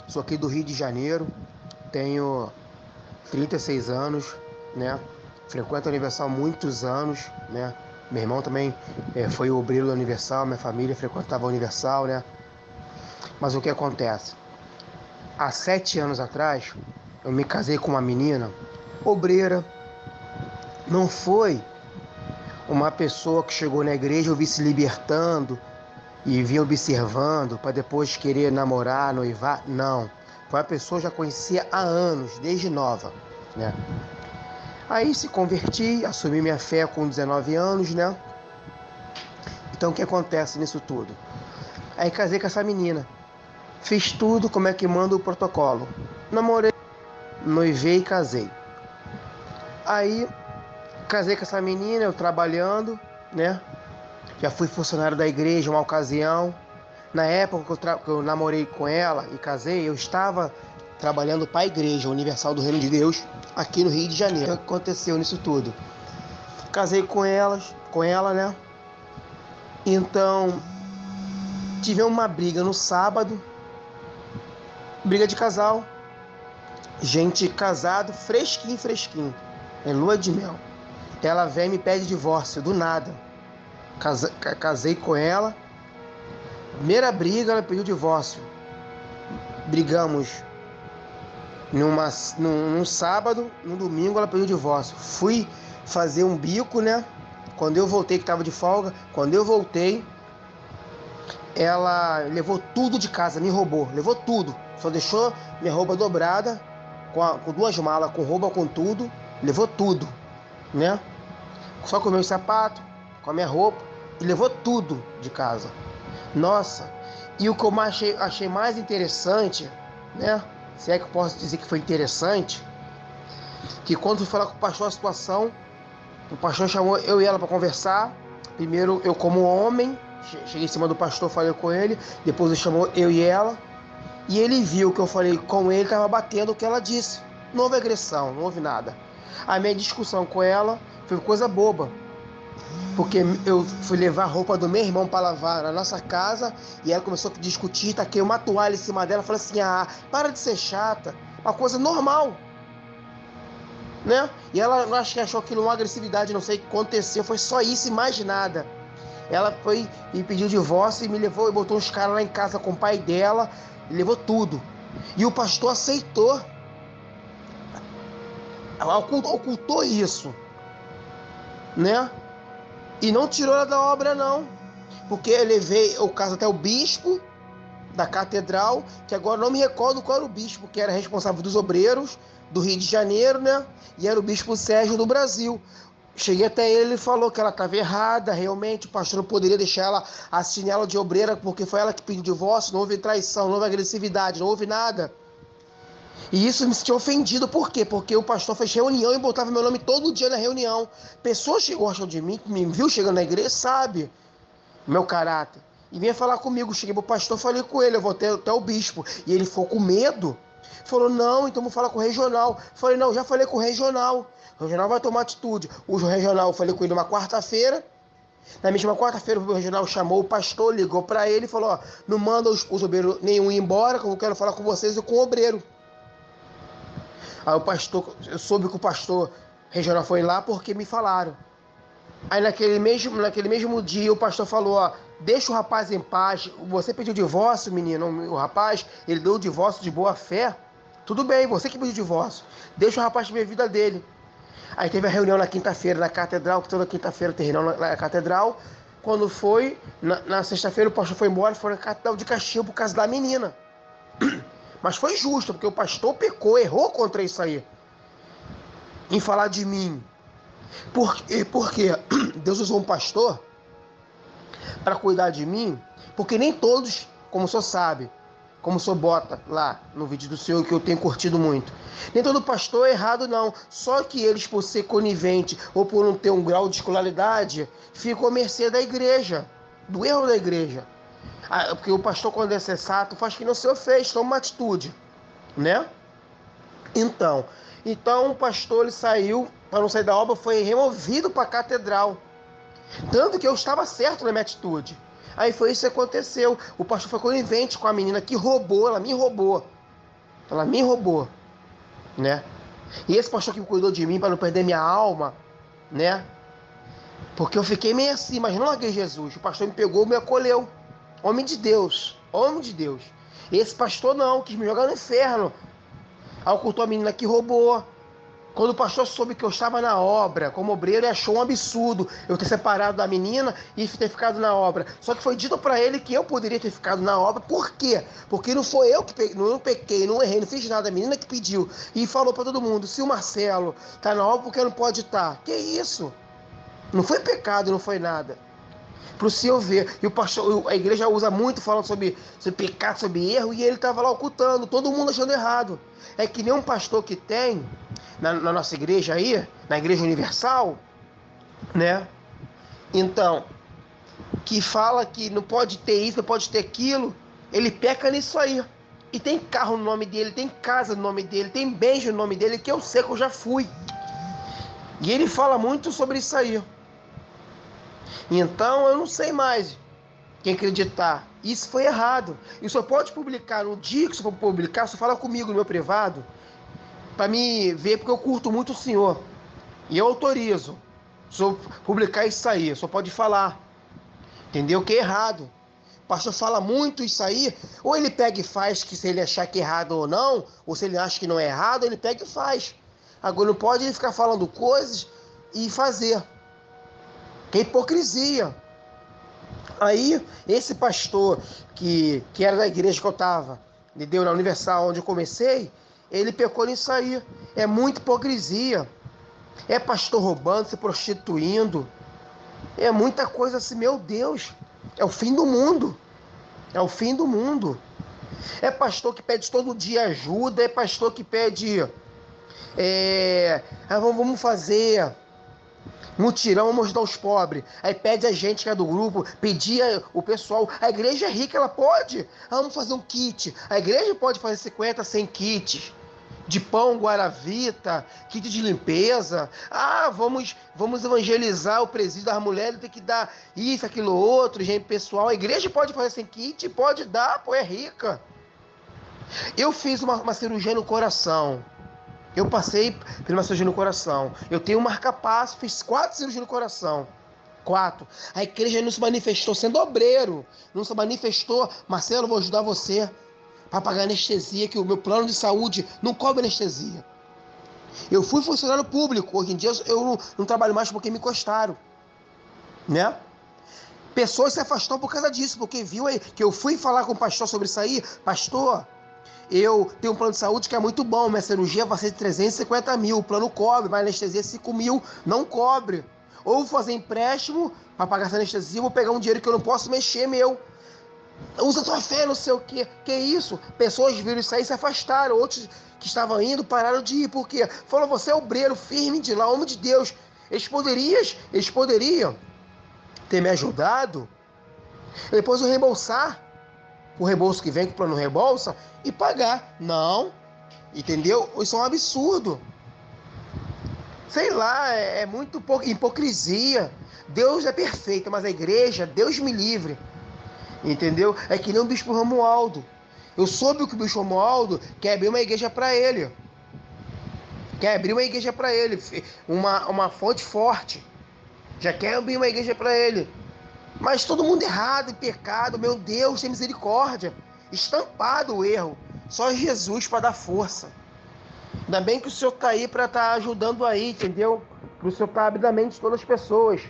Sou aqui do Rio de Janeiro, tenho 36 anos, né? Frequento a Universal há muitos anos, né? Meu irmão também foi obreiro da Universal, minha família frequentava a Universal, né? Mas o que acontece? Há 7 anos atrás, eu me casei com uma menina obreira. Não foi uma pessoa que chegou na igreja, eu vi se libertando e vinha observando para depois querer namorar, noivar. Não. Foi uma pessoa que eu já conhecia há anos, desde nova, né? Aí se converti, assumi minha fé com 19 anos, né? Então o que acontece nisso tudo? Aí casei com essa menina. Fiz tudo como é que manda o protocolo. Namorei, noivei e casei. Aí casei com essa menina, eu trabalhando, né? Já fui funcionário da igreja uma ocasião. Na época que eu namorei com ela e casei, eu estava trabalhando para a Igreja Universal do Reino de Deus, aqui no Rio de Janeiro. O que aconteceu nisso tudo? Casei com ela, né? Então, tive uma briga no sábado, briga de casal, gente casado, fresquinho, fresquinho, é lua de mel. Ela vem e me pede divórcio, do nada. Casei com ela, primeira briga, ela pediu divórcio. Brigamos num sábado, no domingo ela pediu divórcio. Fui fazer um bico, né? Quando eu voltei, que estava de folga, quando eu voltei, ela levou tudo de casa, me roubou, levou tudo. Só deixou minha roupa dobrada, com 2 malas, com roupa, com tudo, levou tudo, né? Só com meus sapatos, com a minha roupa, e levou tudo de casa. Nossa, e o que eu achei mais interessante, né? Se é que eu posso dizer que foi interessante, que quando fui falar com o pastor a situação, o pastor chamou eu e ela para conversar. Primeiro eu como homem, cheguei em cima do pastor, falei com ele, depois ele chamou eu e ela, e ele viu que eu falei com ele, estava batendo o que ela disse. Não houve agressão, não houve nada. A minha discussão com ela foi coisa boba, porque eu fui levar a roupa do meu irmão para lavar na nossa casa e ela começou a discutir, taquei uma toalha em cima dela, falei assim, para de ser chata, uma coisa normal, né? E ela, acho que achou aquilo uma agressividade, não sei o que aconteceu, foi só isso e mais nada. Ela foi e pediu divórcio e me levou e botou uns caras lá em casa com o pai dela, e levou tudo. E o pastor aceitou, ocultou isso, né? E não tirou ela da obra, não. Porque eu levei o caso até o bispo da catedral, que agora não me recordo qual era o bispo, que era responsável dos obreiros do Rio de Janeiro, né? E era o bispo Sérgio do Brasil. Cheguei até ele, ele falou que ela estava errada, realmente, o pastor não poderia deixar ela assistir ela de obreira, porque foi ela que pediu divórcio, não houve traição, não houve agressividade, não houve nada. E isso me sentiu ofendido, por quê? Porque o pastor fez reunião e botava meu nome todo dia na reunião. Pessoas que gostam de mim, que me viu chegando na igreja, sabe meu caráter. E vinha falar comigo, cheguei pro pastor, falei com ele, eu vou até o bispo. E ele ficou com medo. Falou, não, então vou falar com o regional. Falei, não, já falei com o regional. O regional vai tomar atitude. O regional, eu falei com ele uma quarta-feira. Na mesma quarta-feira, o regional chamou o pastor, ligou para ele e falou, ó, não manda os obreiros nenhum ir embora, que eu quero falar com vocês e com o obreiro. Aí o pastor, eu soube que o pastor regional foi lá porque me falaram. Aí naquele mesmo dia o pastor falou, ó, deixa o rapaz em paz, você pediu divórcio, menino, o rapaz, ele deu o divórcio de boa fé, tudo bem, você que pediu divórcio, deixa o rapaz viver a vida dele. Aí teve a reunião na quinta-feira na catedral, que toda quinta-feira tem reunião na catedral. Quando foi, na sexta-feira o pastor foi embora, foi na catedral de castigo por causa da menina. Mas foi justo, porque o pastor pecou, errou contra isso aí, em falar de mim. Porque Deus usou um pastor para cuidar de mim, porque nem todos, como o senhor sabe, como o senhor bota lá no vídeo do senhor, que eu tenho curtido muito, nem todo pastor é errado não, só que eles, por ser conivente ou por não ter um grau de escolaridade, ficam à mercê da igreja, do erro da igreja. Porque o pastor, quando é sensato, faz que não o senhor fez, toma uma atitude, né? Então o pastor, ele saiu, para não sair da obra, foi removido para a catedral. Tanto que eu estava certo na minha atitude. Aí foi isso que aconteceu. O pastor foi conivente com a menina que roubou, ela me roubou. Ela me roubou, né? E esse pastor que cuidou de mim para não perder minha alma, né? Porque eu fiquei meio assim, mas não larguei Jesus. O pastor me pegou, me acolheu. Homem de Deus, homem de Deus. Esse pastor não, quis me jogar no inferno. Ocultou a menina que roubou. Quando o pastor soube que eu estava na obra, como obreiro, ele achou um absurdo eu ter separado da menina e ter ficado na obra. Só que foi dito para ele que eu poderia ter ficado na obra. Por quê? Porque não foi eu que não pequei, não errei, não fiz nada. A menina que pediu. E falou para todo mundo, se o Marcelo está na obra, porque não pode estar? Que isso? Não foi pecado, não foi nada. Para o senhor ver. E o pastor, a igreja usa muito falando sobre pecado, sobre erro, e ele estava lá ocultando, todo mundo achando errado. É que nem um pastor que tem na nossa igreja aí, na Igreja Universal, né? Então, que fala que não pode ter isso, não pode ter aquilo, ele peca nisso aí. E tem carro no nome dele, tem casa no nome dele, tem beijo no nome dele, que eu sei que eu já fui. E ele fala muito sobre isso aí. Então eu não sei mais quem acreditar. Isso foi errado. E só pode publicar no dia que você for publicar, você fala comigo no meu privado, para me ver, porque eu curto muito o senhor. E eu autorizo. Se eu publicar isso aí, só pode falar. Entendeu? Que é errado. O pastor fala muito isso aí, ou ele pega e faz, que se ele achar que é errado ou não, ou se ele acha que não é errado, ele pega e faz. Agora não pode ele ficar falando coisas e fazer. Que é hipocrisia. Aí, esse pastor que era da igreja que eu estava, entendeu? Na Universal, onde eu comecei, ele pecou nisso aí. É muita hipocrisia. É pastor roubando, se prostituindo. É muita coisa assim, meu Deus. É o fim do mundo. É o fim do mundo. É pastor que pede todo dia ajuda. É pastor que pede... vamos fazer mutirão, vamos ajudar os pobres. Aí pede a gente que é do grupo, pedia o pessoal. A igreja é rica, ela pode. Vamos fazer um kit. A igreja pode fazer 50, 100 kits. De pão, guaravita, kit de limpeza. Vamos evangelizar o presídio das mulheres, tem que dar isso, aquilo, outro, gente pessoal. A igreja pode fazer 100 kits, pode dar, pô, é rica. Eu fiz uma cirurgia no coração. Eu passei por uma cirurgia no coração. Eu tenho um marca-passo, fiz 4 cirurgias no coração. 4. A igreja não se manifestou sendo obreiro. Não se manifestou, Marcelo, vou ajudar você para pagar anestesia, que o meu plano de saúde não cobre anestesia. Eu fui funcionário público. Hoje em dia eu não trabalho mais porque me encostaram. Né? Pessoas se afastaram por causa disso, porque viu aí que eu fui falar com o pastor sobre isso aí. Pastor, eu tenho um plano de saúde que é muito bom, minha cirurgia vai ser de 350 mil, o plano cobre, mas anestesia 5 mil, não cobre. Ou vou fazer empréstimo para pagar essa anestesia, vou pegar um dinheiro que eu não posso mexer, meu. Usa tua fé, não sei o quê. Que isso? Pessoas viram isso aí e se afastaram, outros que estavam indo pararam de ir, por quê? Falou, você é obreiro firme de lá, homem de Deus. Eles poderiam ter me ajudado, depois eu reembolsar, o reembolso que vem com o plano reembolsa, e pagar. Não, entendeu? Isso é um absurdo. Sei lá, é muito hipocrisia. Deus é perfeito, mas a igreja, Deus me livre. Entendeu? É que nem o bispo Romualdo. Eu soube que o bispo Romualdo quer abrir uma igreja para ele. Quer abrir uma igreja para ele. Uma fonte forte. Já quer abrir uma igreja para ele. Mas todo mundo errado, em pecado. Meu Deus, tem misericórdia. Estampado o erro. Só Jesus para dar força. Ainda bem que o Senhor está aí para estar ajudando aí, entendeu? Para o Senhor estar abrindo a mente de todas as pessoas.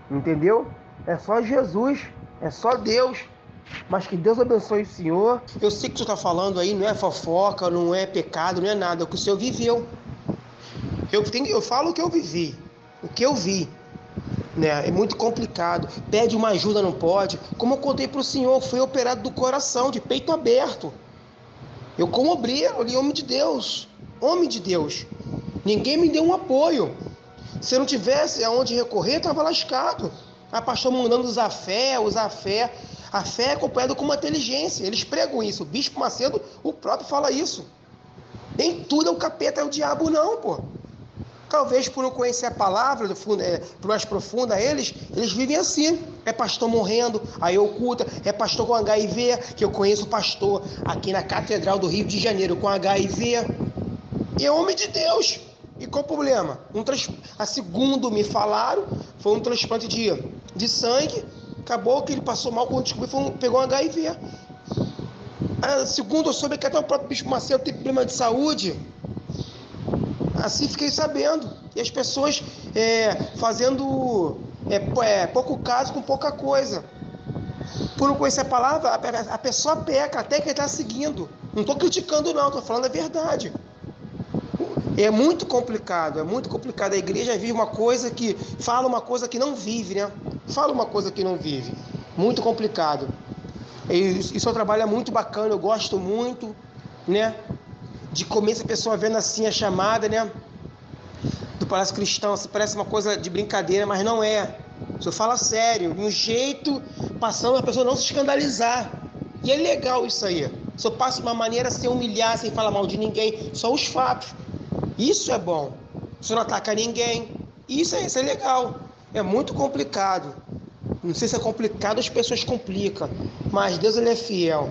Entendeu? É só Jesus. É só Deus. Mas que Deus abençoe o Senhor. Eu sei que o Senhor está falando aí, não é fofoca, não é pecado, não é nada. É o que o Senhor viveu. Eu falo o que eu vivi. O que eu vi. Né? É muito complicado. Pede uma ajuda, não pode. Como eu contei para o Senhor, fui operado do coração, de peito aberto. Eu como obreiro ali, homem de Deus. Homem de Deus. Ninguém me deu um apoio. Se eu não tivesse aonde recorrer, estava lascado. A pastor mandando usar a fé. A fé é acompanhada com uma inteligência. Eles pregam isso. O Bispo Macedo, o próprio, fala isso. Nem tudo é o capeta, é o diabo, não, pô. Talvez por não conhecer a palavra, por mais profunda eles vivem assim. É pastor morrendo, aí oculta. É pastor com HIV, que eu conheço pastor aqui na Catedral do Rio de Janeiro com HIV. E é homem de Deus. E qual o problema? A segundo me falaram, foi um transplante de sangue. Acabou que ele passou mal quando descobriu, pegou um HIV. Segundo eu soube que até o próprio Bispo Macedo tem problema de saúde. Assim fiquei sabendo. E as pessoas fazendo pouco caso com pouca coisa. Por não conhecer a palavra, a pessoa peca, até que ele está seguindo. Não estou criticando não, estou falando a verdade. É muito complicado, A igreja vive uma coisa que fala uma coisa que não vive, né? Fala uma coisa que não vive. Muito complicado. E seu trabalho é muito bacana, eu gosto muito, né? De começo a pessoa vendo assim a chamada, né? Do Palácio Cristão, assim, parece uma coisa de brincadeira, mas não é. O senhor fala sério, de um jeito, passando a pessoa não se escandalizar. E é legal isso aí. O senhor passa de uma maneira sem humilhar, sem falar mal de ninguém, só os fatos. Isso é bom. O senhor não ataca ninguém. Isso é legal. É muito complicado. Não sei se é complicado, as pessoas complicam. Mas Deus, ele é fiel.